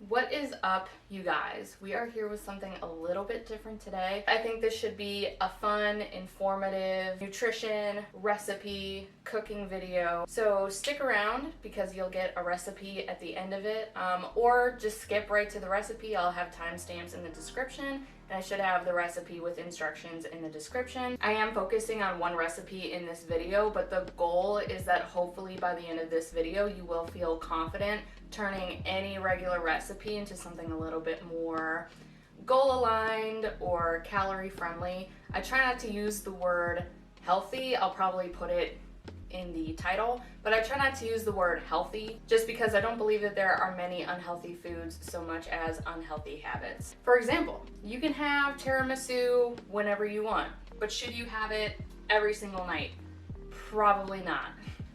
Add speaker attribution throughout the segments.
Speaker 1: What is up, you guys? We are here with something a little bit different today. I think this should be a fun, informative, nutrition, recipe, cooking video. So stick around because you'll get a recipe at the end of it, or just skip right to the recipe. I'll have timestamps in the description, and I should have the recipe with instructions in the description. I am focusing on one recipe in this video, but the goal is that hopefully by the end of this video, you will feel confident turning any regular recipe into something a little bit more goal-aligned or calorie-friendly. I try not to use the word healthy. I'll probably put it in the title, but I try not to use the word healthy just because I don't believe that there are many unhealthy foods so much as unhealthy habits. For example, you can have tiramisu whenever you want, but should you have it every single night? Probably not.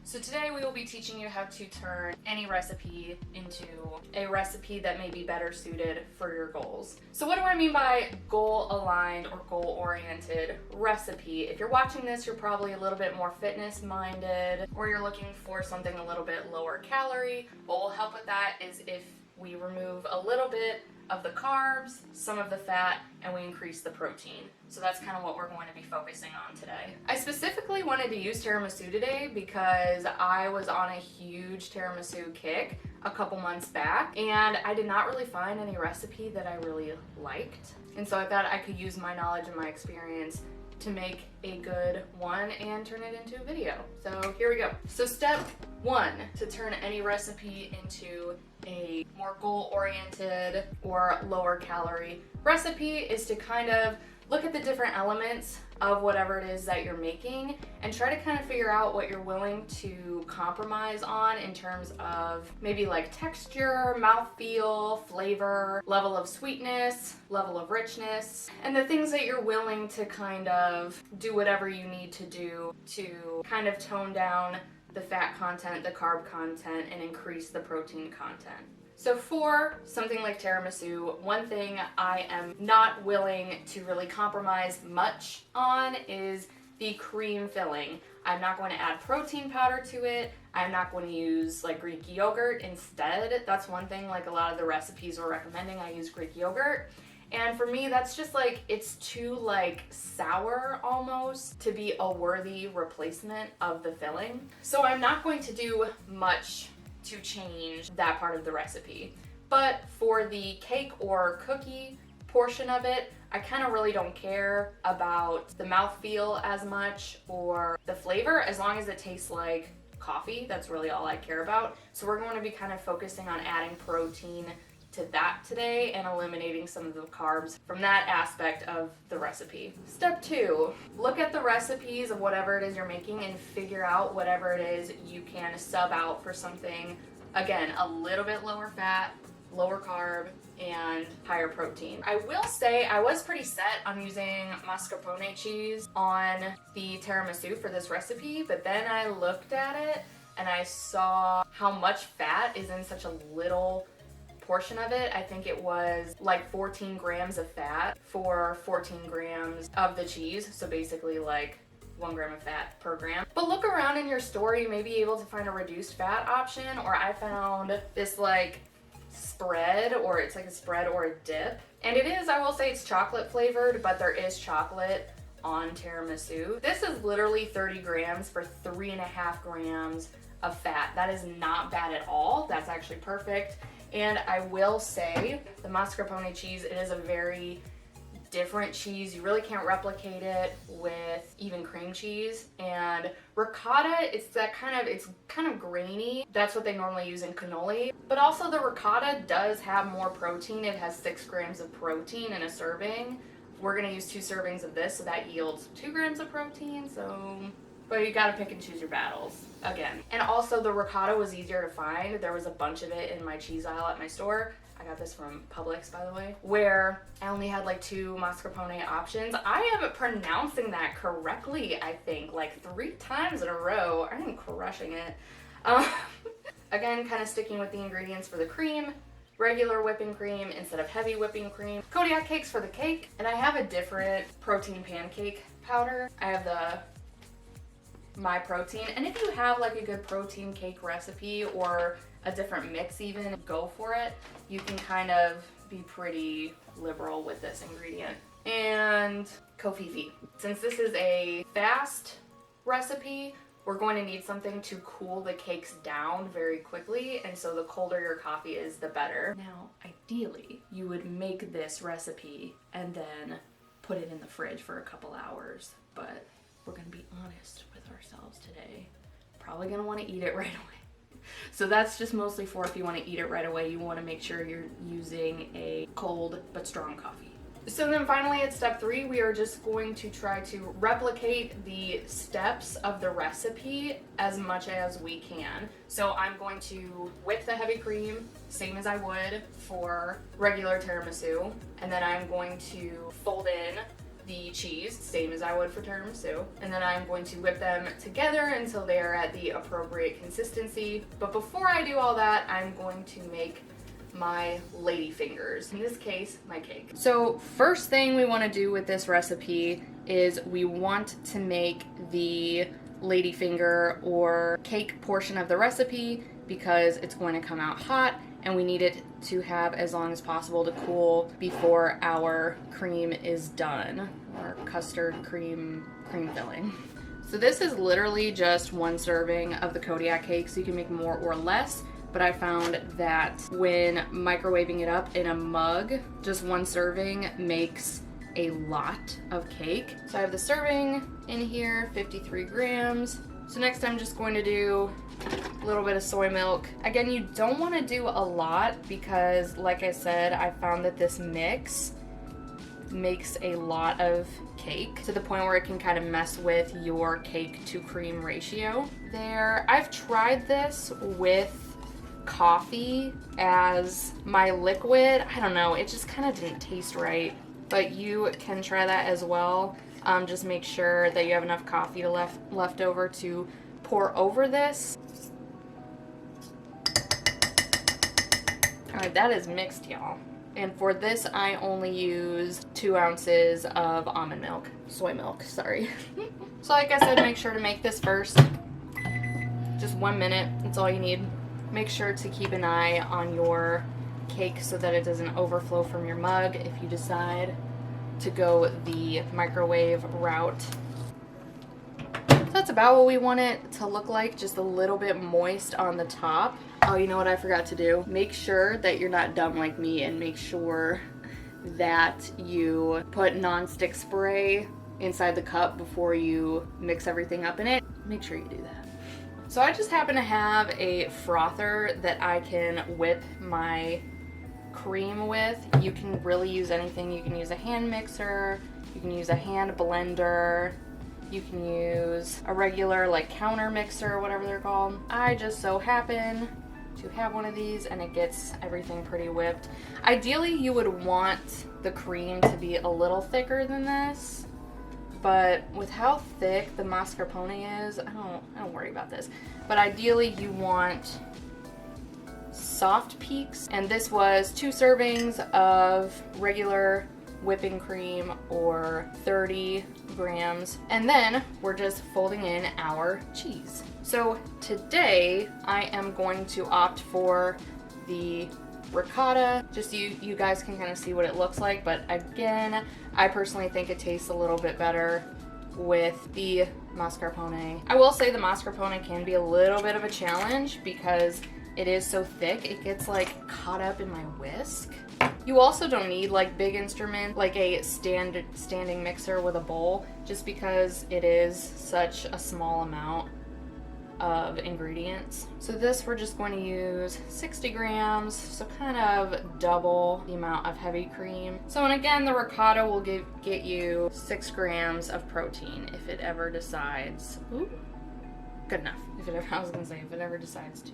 Speaker 1: So today we will be teaching you how to turn any recipe into a recipe that may be better suited for your goals. So what do I mean by goal-aligned or goal-oriented recipe? If you're watching this, you're probably a little bit more fitness-minded, or you're looking for something a little bit lower calorie. What will help with that is if we remove a little bit of the carbs, some of the fat, and we increase the protein. So that's kind of what we're going to be focusing on today. I specifically wanted to use tiramisu today because I was on a huge tiramisu kick a couple months back, and I did not really find any recipe that I really liked. And so I thought I could use my knowledge and my experience to make a good one and turn it into a video. So here we go. So step one to turn any recipe into a more goal-oriented or lower calorie recipe is to kind of look at the different elements of whatever it is that you're making and try to kind of figure out what you're willing to compromise on in terms of maybe like texture, mouthfeel, flavor, level of sweetness, level of richness, and the things that you're willing to kind of do whatever you need to do to kind of tone down the fat content, the carb content, and increase the protein content. So for something like tiramisu, one thing I am not willing to really compromise much on is the cream filling. I'm not going to add protein powder to it. I'm not going to use like Greek yogurt instead. That's one thing, like a lot of the recipes are recommending I use Greek yogurt. And for me, that's just like, it's too like sour almost to be a worthy replacement of the filling. So I'm not going to do much to change that part of the recipe. But for the cake or cookie portion of it, I kind of really don't care about the mouthfeel as much or the flavor, as long as it tastes like coffee. That's really all I care about. So we're going to be kind of focusing on adding protein to that today and eliminating some of the carbs from that aspect of the recipe. Step two, look at the recipes of whatever it is you're making and figure out whatever it is you can sub out for something, again, a little bit lower fat, lower carb, and higher protein. I will say I was pretty set on using mascarpone cheese on the tiramisu for this recipe, but then I looked at it and I saw how much fat is in such a little portion of it. I think it was like 14 grams of fat for 14 grams of the cheese. So basically like 1 gram of fat per gram. But look around in your store, you may be able to find a reduced fat option, or I found this like spread, or it's like a spread or a dip. And it is, I will say it's chocolate flavored, but there is chocolate on tiramisu. This is literally 30 grams for 3.5 grams of fat. That is not bad at all. That's actually perfect. And I will say the mascarpone cheese, it is a very different cheese. You really can't replicate it with even cream cheese. And ricotta, it's kind of grainy. That's what they normally use in cannoli. But also the ricotta does have more protein. It has 6 grams of protein in a serving. We're gonna use 2 servings of this, so that yields 2 grams of protein. But you gotta pick and choose your battles, again. And also the ricotta was easier to find. There was a bunch of it in my cheese aisle at my store. I got this from Publix, by the way, where I only had like 2 mascarpone options. I am pronouncing that correctly, I think, like 3 times in a row. I am crushing it. Again, kind of sticking with the ingredients for the cream. Regular whipping cream instead of heavy whipping cream. Kodiak cakes for the cake. And I have a different protein pancake powder. I have the My Protein. And if you have like a good protein cake recipe or a different mix even, go for it, you can kind of be pretty liberal with this ingredient. And kofifi. Since this is a fast recipe, we're going to need something to cool the cakes down very quickly, and so the colder your coffee is, the better. Now, ideally, you would make this recipe and then put it in the fridge for a couple hours, but we're gonna be honest with ourselves today. Probably gonna wanna eat it right away. So that's just mostly for if you wanna eat it right away, you wanna make sure you're using a cold but strong coffee. So then finally at step 3, we are just going to try to replicate the steps of the recipe as much as we can. So I'm going to whip the heavy cream, same as I would for regular tiramisu, and then I'm going to fold in the cheese, same as I would for tiramisu, and then I'm going to whip them together until they are at the appropriate consistency. But before I do all that, I'm going to make my lady fingers, in this case my cake. So first thing we want to do with this recipe is we want to make the lady finger or cake portion of the recipe because it's going to come out hot and we need it to have as long as possible to cool before our cream is done, our custard cream filling. So this is literally just 1 serving of the Kodiak cake, so you can make more or less. But I found that when microwaving it up in a mug, just 1 serving makes a lot of cake. So I have the serving in here, 53 grams. So next I'm just going to do a little bit of soy milk. Again, you don't want to do a lot because, like I said, I found that this mix makes a lot of cake to the point where it can kind of mess with your cake to cream ratio. I've tried this with coffee as my liquid. I don't know, it just kind of didn't taste right, but you can try that as well. Just make sure that you have enough coffee left over to pour over this. All right, that is mixed, y'all. And for this, I only used 2 ounces of almond milk, soy milk, sorry. So like I said, make sure to make this first. Just 1 minute, that's all you need. Make sure to keep an eye on your cake so that it doesn't overflow from your mug if you decide to go the microwave route. So that's about what we want it to look like, just a little bit moist on the top. Oh, you know what I forgot to do? Make sure that you're not dumb like me and make sure that you put non-stick spray inside the cup before you mix everything up in it. Make sure you do that. So I just happen to have a frother that I can whip my cream with. You can really use anything. You can use a hand mixer, you can use a hand blender, you can use a regular like counter mixer, whatever they're called. I just so happen to have one of these and it gets everything pretty whipped. Ideally you would want the cream to be a little thicker than this, but with how thick the mascarpone is, I don't worry about this. But ideally you want soft peaks, and this was 2 servings of regular whipping cream or 30 grams, and then we're just folding in our cheese. So today I am going to opt for the ricotta, just so you guys can kind of see what it looks like, but again, I personally think it tastes a little bit better with the mascarpone. I will say the mascarpone can be a little bit of a challenge because it is so thick, it gets like caught up in my whisk. You also don't need like big instrument, like a standing mixer with a bowl, just because it is such a small amount of ingredients. So this we're just going to use 60 grams, so kind of double the amount of heavy cream. So, and again, the ricotta will get you 6 grams of protein if it ever decides, ooh, good enough. If it ever decides to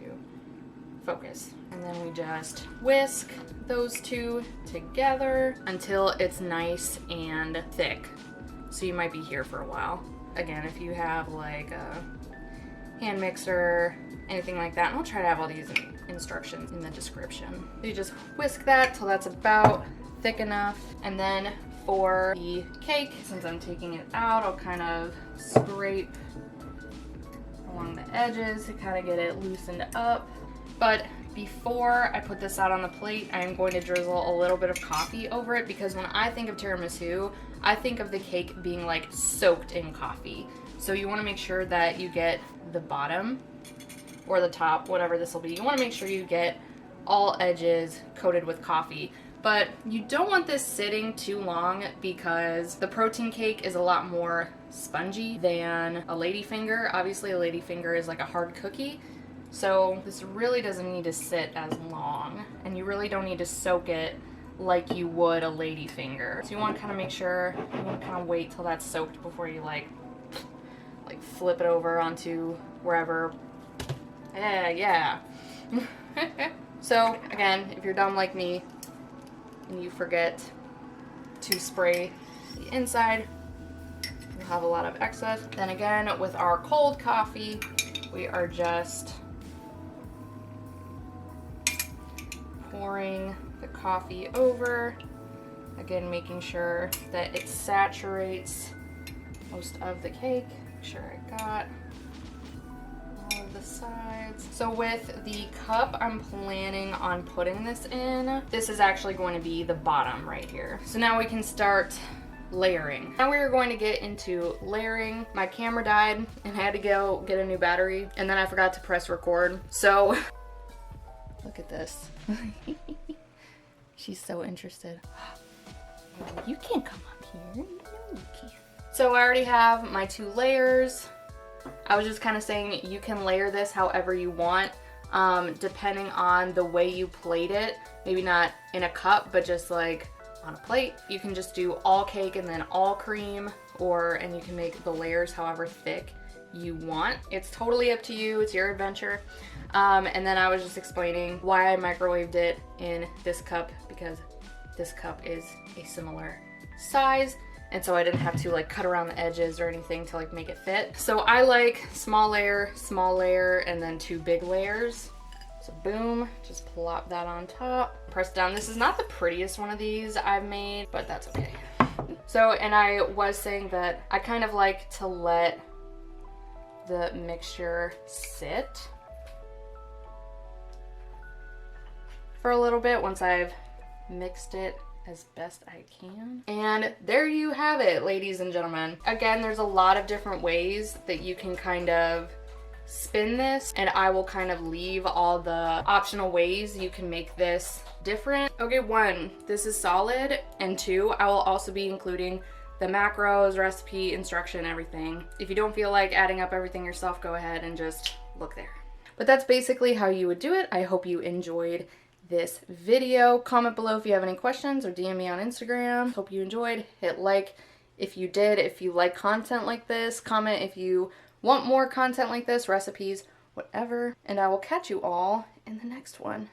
Speaker 1: focus. And then we just whisk those two together until it's nice and thick. So you might be here for a while. Again, if you have like a hand mixer, anything like that, and I'll try to have all these instructions in the description. So you just whisk that till that's about thick enough. And then for the cake, since I'm taking it out, I'll kind of scrape along the edges to kind of get it loosened up. But Before I put this out on the plate, I am going to drizzle a little bit of coffee over it because when I think of tiramisu, I think of the cake being like soaked in coffee. So you want to make sure that you get the bottom or the top, whatever this will be. You want to make sure you get all edges coated with coffee. But you don't want this sitting too long because the protein cake is a lot more spongy than a ladyfinger. Obviously, a ladyfinger is like a hard cookie. So this really doesn't need to sit as long, and you really don't need to soak it like you would a ladyfinger. So you want to kind of make sure, you want to kind of wait till that's soaked before you like flip it over onto wherever. Yeah. So again, if you're dumb like me and you forget to spray the inside, you'll have a lot of excess. Then again, with our cold coffee, we are just pouring the coffee over, again making sure that it saturates most of the cake. Make sure I got all of the sides. So with the cup I'm planning on putting this in, this is actually going to be the bottom right here. So now we can start layering. Now we are going to get into layering. My camera died and I had to go get a new battery, and then I forgot to press record. So look at this. She's so interested. You can't come up here. No, you can't. So I already have my 2 layers. I was just kind of saying you can layer this however you want, depending on the way you plate it. Maybe not in a cup, but just like on a plate. You can just do all cake and then all cream, and you can make the layers however thick you want. It's totally up to you. It's your adventure. And then I was just explaining why I microwaved it in this cup, because this cup is a similar size, and so I didn't have to like cut around the edges or anything to like make it fit. So I like small layer, and then 2 big layers. So boom, just plop that on top, press down. This is not the prettiest one of these I've made, but that's okay. So, and I was saying that I kind of like to let the mixture sit for a little bit once I've mixed it as best I can. And there you have it, ladies and gentlemen. Again, there's a lot of different ways that you can kind of spin this, and I will kind of leave all the optional ways you can make this different. Okay, 1, this is solid, and 2, I will also be including the macros, recipe, instruction, everything. If you don't feel like adding up everything yourself, go ahead and just look there. But that's basically how you would do it. I hope you enjoyed this video. Comment below if you have any questions, or DM me on Instagram. Hope you enjoyed. Hit like if you did. If you like content like this, comment if you want more content like this, recipes, whatever. And I will catch you all in the next one.